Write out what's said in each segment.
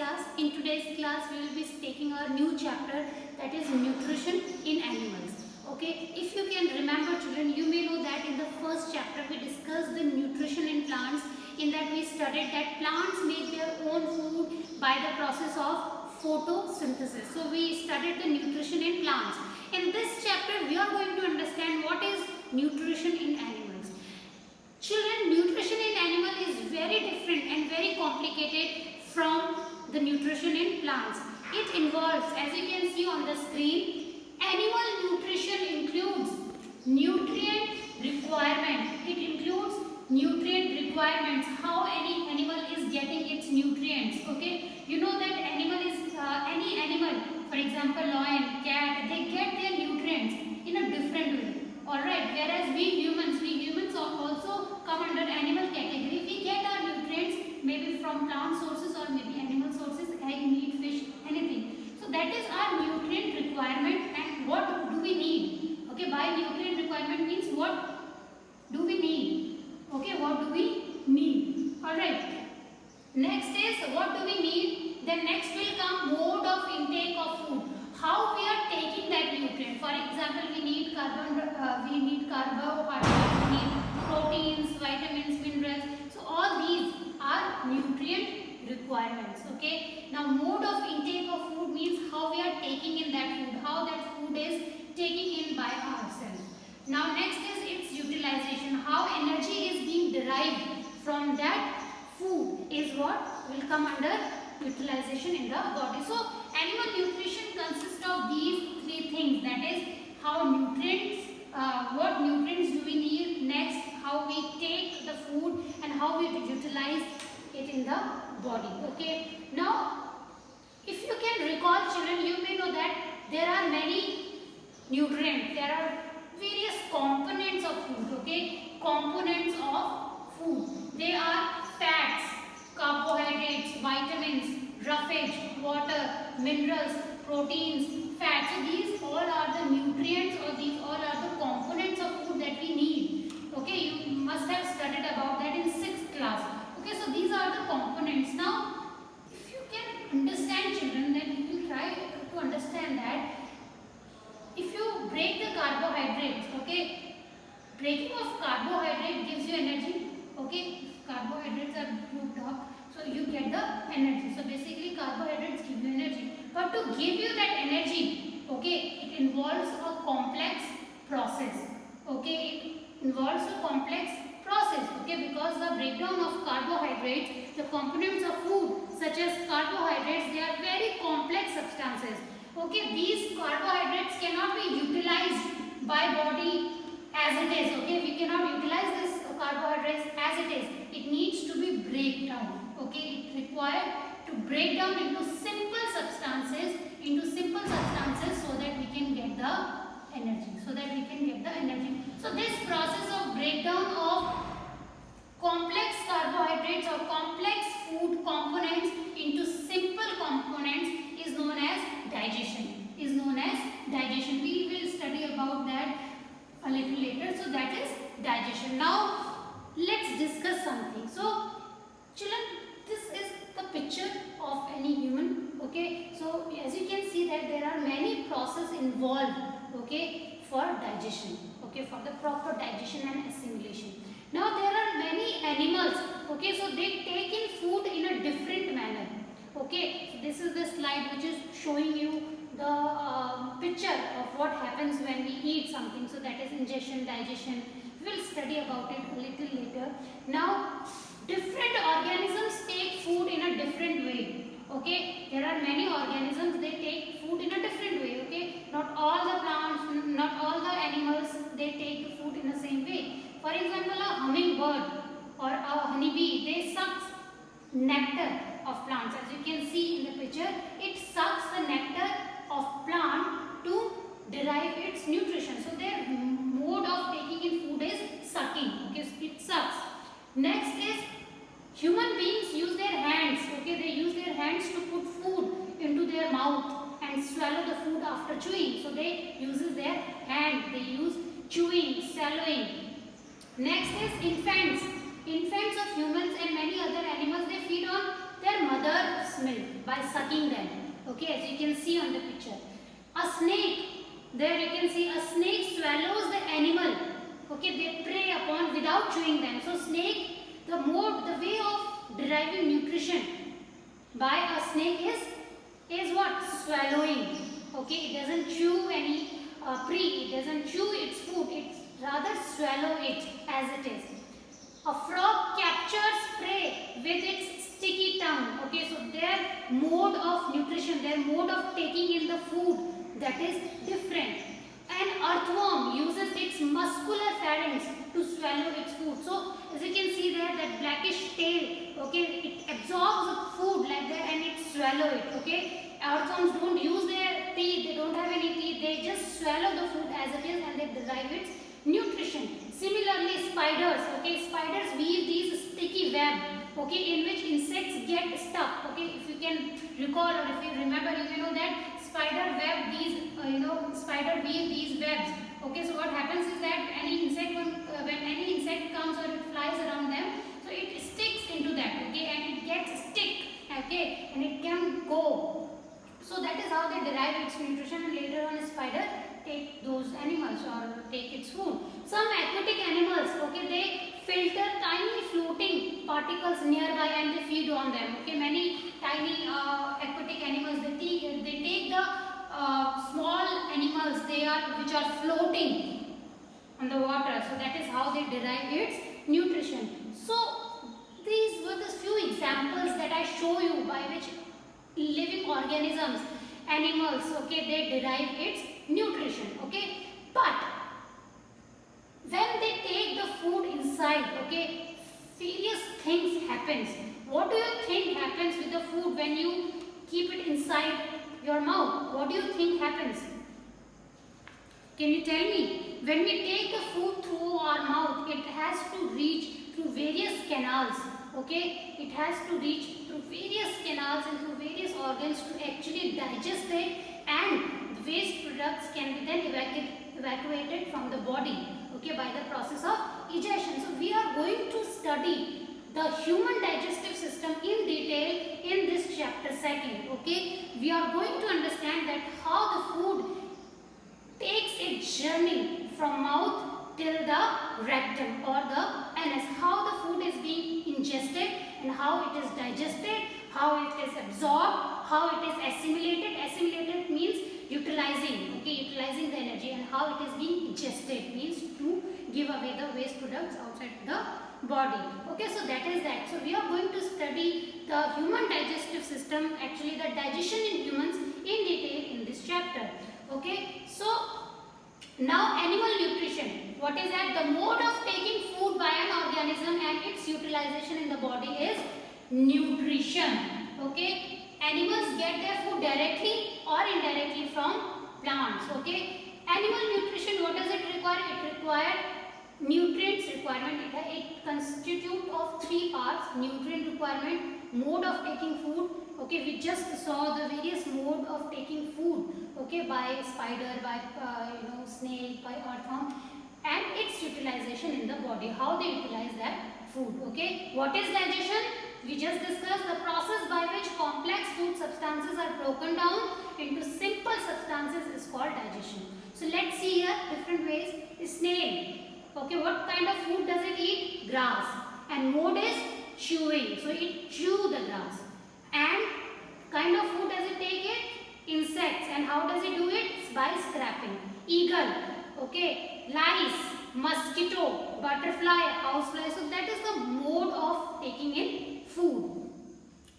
class. In today's class we will be taking our new chapter, that is nutrition in animals. Okay, if you can remember children, you may know that in the first chapter we discussed the nutrition in plants. In that we studied that plants make their own food by the process of photosynthesis. So we studied the nutrition in plants. In this chapter we are going to understand what is nutrition in animals. Children, nutrition in animal is very different and very complicated from the nutrition in plants. It involves, as you can see on the screen, animal nutrition includes nutrient requirement. It includes nutrient requirements, how any animal is getting its nutrients. Okay, you know that animal is any animal, for example lion, cat, they get their nutrients in a different way. Alright, whereas we humans also come under animal category. We get our nutrients maybe from plant sources or maybe animal sources, egg, meat, fish, anything. So that is our nutrient requirement. And what do we need? Okay, by nutrient requirement means what do we need? Okay, what do we need? Alright. Next is what do we need? Then next will come mode of intake of food. How we are taking that nutrient. For example, we need carbohydrates, we need proteins, vitamins, minerals. So all these are nutrient requirements. Okay. Now mode of intake of food means how we are taking in that food, how that food is taking in by ourselves. Now next is its utilization. How energy is being derived from that food is what will come under utilization in the body. So animal nutrition consists of these three things, that is how nutrients, what nutrients do we need, next how we take the food and how we utilize it in the body. Okay. Now if you can recall children, you may know that there are many nutrients, there are various components of food. Okay, components of food, they are fats, carbohydrates, vitamins, roughage, water, minerals, proteins, fats. So these all are the nutrients, or these all are the components of food that we need. Okay, you must have studied about that in 6th class. Okay, so these are the components. Now if you can understand children, then you will try to understand that if you break the carbohydrates, okay, breaking of carbohydrate gives you energy. Okay, if carbohydrates are grouped up, so you get the energy. So basically carbohydrates give you energy. But to give you that energy, okay, it involves a complex process. Okay, it involves a complex process. Okay, because the breakdown of carbohydrates, the components of food such as carbohydrates, they are very complex substances. Okay, these carbohydrates cannot be utilized by body as it is. Okay, we cannot utilize this carbohydrates as it is. It needs to be break down. Okay, it required to break down into simple substances so that we can get the energy. So this process of breakdown of complex carbohydrates or complex food components into simple components is known as digestion. We will study about that a little later. So that is digestion. Now let's discuss something. So children, this is the picture of any human. Okay, so as you can see that there are many processes involved, okay, for digestion, okay, for the proper digestion and assimilation. Now there are many animals, okay, so they take in food in a different manner. Okay, so this is the slide which is showing you the picture of what happens when we eat something. So that is ingestion, digestion. We will study about it a little later. Now different organisms take food in a different way. Okay, there are many organisms, they take food in a different way. Okay, not all the plants, not all the animals, they take the food in the same way. For example, a hummingbird or a honeybee, they suck nectar of plants. As you can see in the picture, it sucks the nectar of plant to derive its nutrition. So their mode of taking in food is sucking. Okay, it sucks. Next is human beings use their hands. Okay, they use their hands to put food into their mouth and swallow the food after chewing. So they uses their hand. They use chewing, swallowing. Next is infants. Infants of humans and many other animals, they feed on their mother's milk by Okay, as you can see on the picture. A snake, there you can see a snake swallows the animal. Okay, they prey upon without chewing them. So snake, the way of deriving nutrition by a snake is what? Swallowing. Okay, it doesn't chew any prey, it doesn't chew its food, it rather swallow it as it is. A frog captures prey with its sticky tongue. Okay, so their mode of nutrition, their mode of taking in the food, that is different. An earthworm uses its muscular pharynx to swallow its food. So as you can see there, that blackish tail, okay, it absorbs the food like that and it swallow it. Okay, earthworms don't use their teeth, they don't have any teeth, they just swallow the food as it is and they derive its nutrition. Similarly, spiders, okay, spiders weave these sticky web, okay, in which insects get stuck. Okay, if you can recall or if you remember, you can know that spider web these, spider weave these webs. Okay, so what happens is that any insect, when any insect comes or it flies around them, so it sticks into that, okay, and it gets stick, okay, and it can go. So that is how they derive its nutrition, and later on a spider take those animals or take its food. Some aquatic animals, okay, they filter tiny floating particles nearby and they feed on them. Okay, many tiny aquatic animals, they take the small animals which are floating on the water. So that is how they derive its nutrition. So these were the few examples that I show you by which living organisms, animals, okay, they derive its nutrition. Okay, but when they take the food inside, okay, various things happens. What do you think happens with the food when you keep it inside your mouth? What do you think happens? Can you tell me? When we take the food through our mouth, it has to reach through various canals. Okay, it has to reach through various canals and through various organs to actually digest it, and the waste products can be then evacuated from the body, okay, by the process of egestion. So we are going to study the human digestive system in detail in this chapter 2nd. Okay, we are going to understand that how the food takes its journey from mouth till the rectum or the anus, how the food is being ingested and how it is digested, how it is absorbed, how it is assimilated. Assimilated means utilizing, okay, utilizing the energy, and how it is being ingested means to give away the waste products outside the body. Okay, so that is that. So we are going to study the human digestive system, actually the digestion in humans in detail in this chapter. Okay, so now animal nutrition. What is that? The mode of taking food by an organism and its utilization in the body is nutrition. Okay, animals get their food directly or indirectly from plants. Okay, animal nutrition, what does it require? It requires nutrients requirement. It constitutes of 3 parts: nutrient requirement, mode of taking food. Okay, we just saw the various mode of taking food, okay, by spider, by snake, by earthworm, and its utilization in the body, how they utilize that food. Okay, what is digestion? We just discussed the process by which complex food substances are broken down into simple substances is called digestion. So let's see here different ways. Snail, okay, what kind of food does it eat? Grass, and mode is chewing, so it chew the grass. And kind of food does it take it? Insects. And how does it do it? It's by scraping. Eagle, okay, lice, mosquito, butterfly, housefly. So that is the mode of taking in food.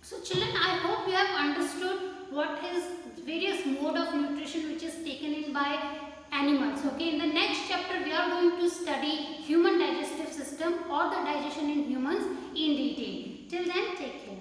So children, I hope you have understood what is various mode of nutrition which is taken in by animals. Okay, in the next chapter we are going to study human digestive system or the digestion in humans in detail. Till then, take care.